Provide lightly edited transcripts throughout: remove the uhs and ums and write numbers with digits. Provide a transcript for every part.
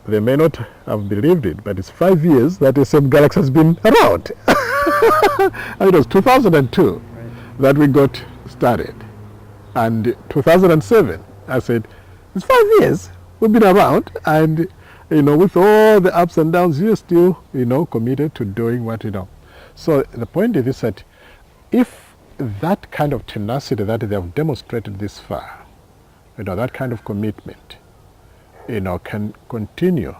they may not have believed it, but it's 5 years that SM Galaxy has been around. And it was 2002 that we got started. And 2007, I said, it's 5 years we've been around, and with all the ups and downs, you're still, committed to doing what, So the point is that if that kind of tenacity that they have demonstrated this far, that kind of commitment, can continue,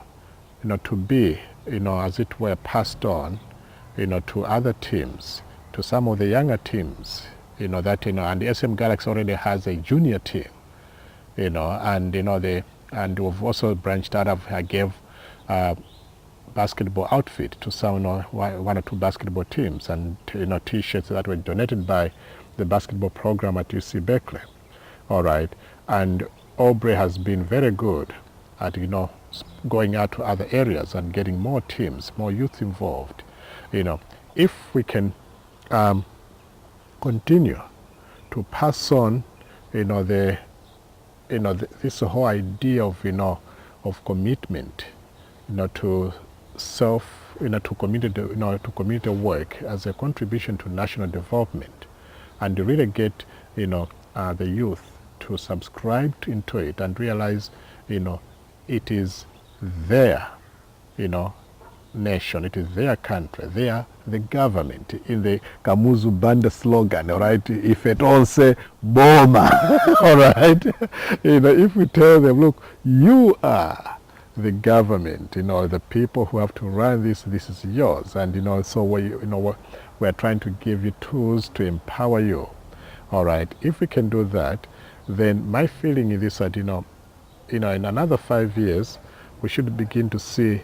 to be, as it were, passed on, to other teams, to some of the younger teams, and the SM Galaxy already has a junior team, and we've also branched out of, I gave basketball outfit to some, one or two basketball teams, and, T-shirts that were donated by the basketball program at UC Berkeley. All right. And Aubrey has been very good at, going out to other areas and getting more teams, more youth involved. If we can continue to pass on, this whole idea of, of commitment, to self, to community work as a contribution to national development, and to really get, the youth to subscribe into it and realize, it is their, nation, it is their country, they are the government. In the Kamuzu Banda slogan, all right, if it all say Boma, all right, if we tell them, look, you are the government, the people who have to run this is yours, and so we're trying to give you tools to empower you. All right, if we can do that, then my feeling is this, that in another 5 years we should begin to see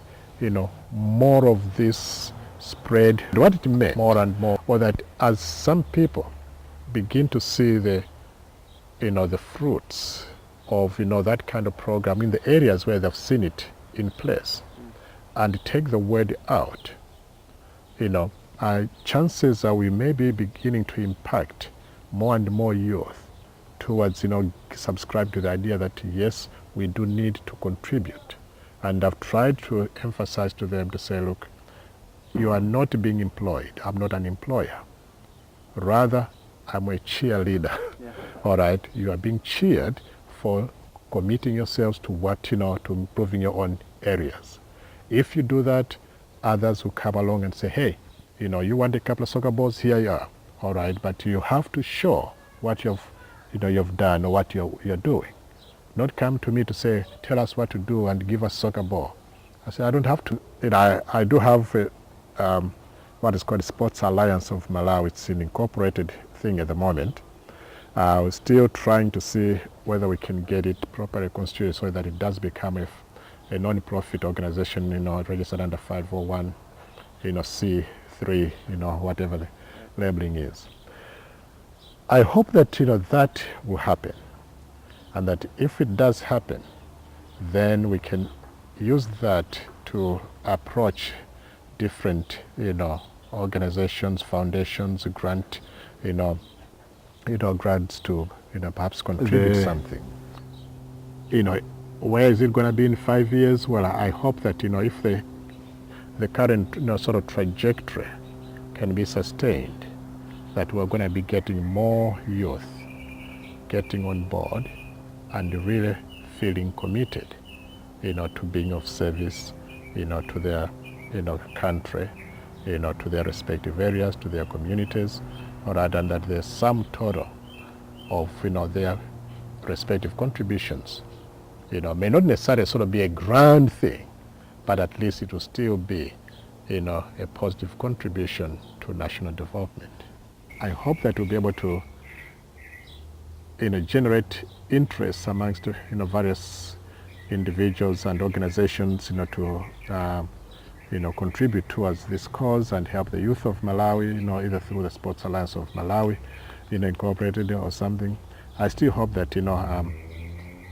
more of this spread. What it meant more and more, or that as some people begin to see the the fruits of that kind of program in the areas where they've seen it in place, and take the word out, chances are we may be beginning to impact more and more youth towards subscribe to the idea that yes, we do need to contribute. And I've tried to emphasize to them to say, look, you are not being employed. I'm not an employer. Rather, I'm a cheerleader. Yeah. All right, you are being cheered for committing yourselves to what, to improving your own areas. If you do that, others will come along and say, hey, you want a couple of soccer balls, here you are. All right, but you have to show what you've done or what you're doing. Not come to me to say, tell us what to do and give us soccer ball. I say, I don't have to. I do have what is called Sports Alliance of Malawi. It's an incorporated thing at the moment. We're still trying to see whether we can get it properly constituted so that it does become a non-profit organization, registered under 501, C3, whatever the labeling is. I hope that, that will happen. And that if it does happen, then we can use that to approach different, organizations, foundations, grants to, perhaps contribute something. Where is it going to be in 5 years? Well, I hope that, if the current, sort of trajectory can be sustained, that we're going to be getting more youth getting on board and really feeling committed, to being of service, to their, country, to their respective areas, to their communities, rather than that the sum total of, their respective contributions, may not necessarily sort of be a grand thing, but at least it will still be, a positive contribution to national development. I hope that we'll be able to, generate interest amongst, various individuals and organizations, to, contribute towards this cause and help the youth of Malawi, either through the Sports Alliance of Malawi, incorporated or something. I still hope that,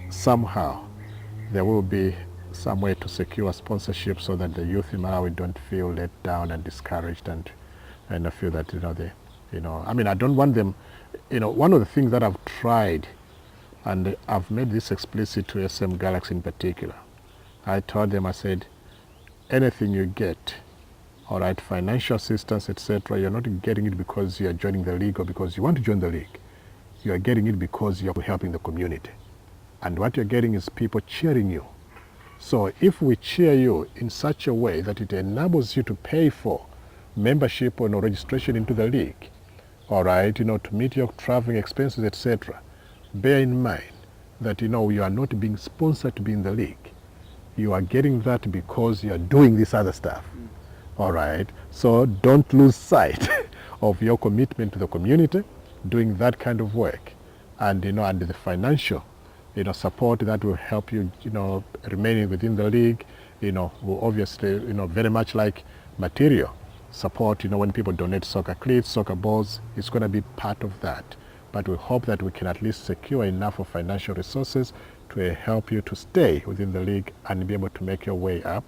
somehow there will be some way to secure sponsorship so that the youth in Malawi don't feel let down and discouraged and feel that, I don't want them, one of the things that I've tried, and I've made this explicit to SM Galaxy in particular, I told them, I said, anything you get, all right, financial assistance, etc., you're not getting it because you're joining the league or because you want to join the league. You are getting it because you're helping the community. And what you're getting is people cheering you. So if we cheer you in such a way that it enables you to pay for membership or registration into the league, all right, to meet your traveling expenses, etc., bear in mind that, you are not being sponsored to be in the league. You are getting that because you are doing this other stuff. All right. So don't lose sight of your commitment to the community, doing that kind of work, and and the financial, support that will help you, remaining within the league, will obviously, very much like material support. When people donate soccer cleats, soccer balls, it's going to be part of that. But we hope that we can at least secure enough of financial resources to help you to stay within the league and be able to make your way up,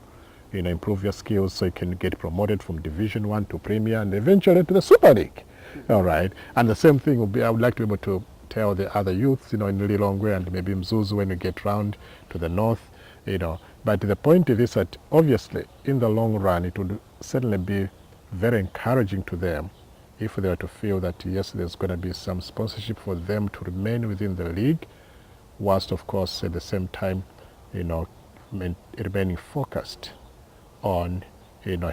improve your skills so you can get promoted from Division 1 to Premier and eventually to the Super League. All right. And the same thing will be, I would like to be able to tell the other youths, in Lilongwe and maybe Mzuzu when you get round to the north, But the point is that obviously in the long run it would certainly be very encouraging to them if they were to feel that, yes, there's going to be some sponsorship for them to remain within the league, whilst, of course, at the same time, remaining focused on,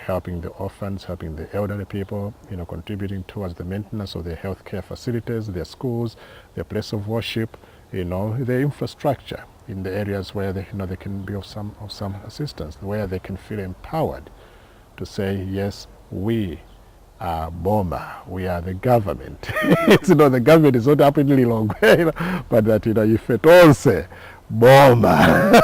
helping the orphans, helping the elderly people, contributing towards the maintenance of their healthcare facilities, their schools, their place of worship, their infrastructure in the areas where they, they can be of some assistance, where they can feel empowered to say, yes, we are Boma, we are the government. The government is not up in Lilongwe, but that, if it all say, Boma.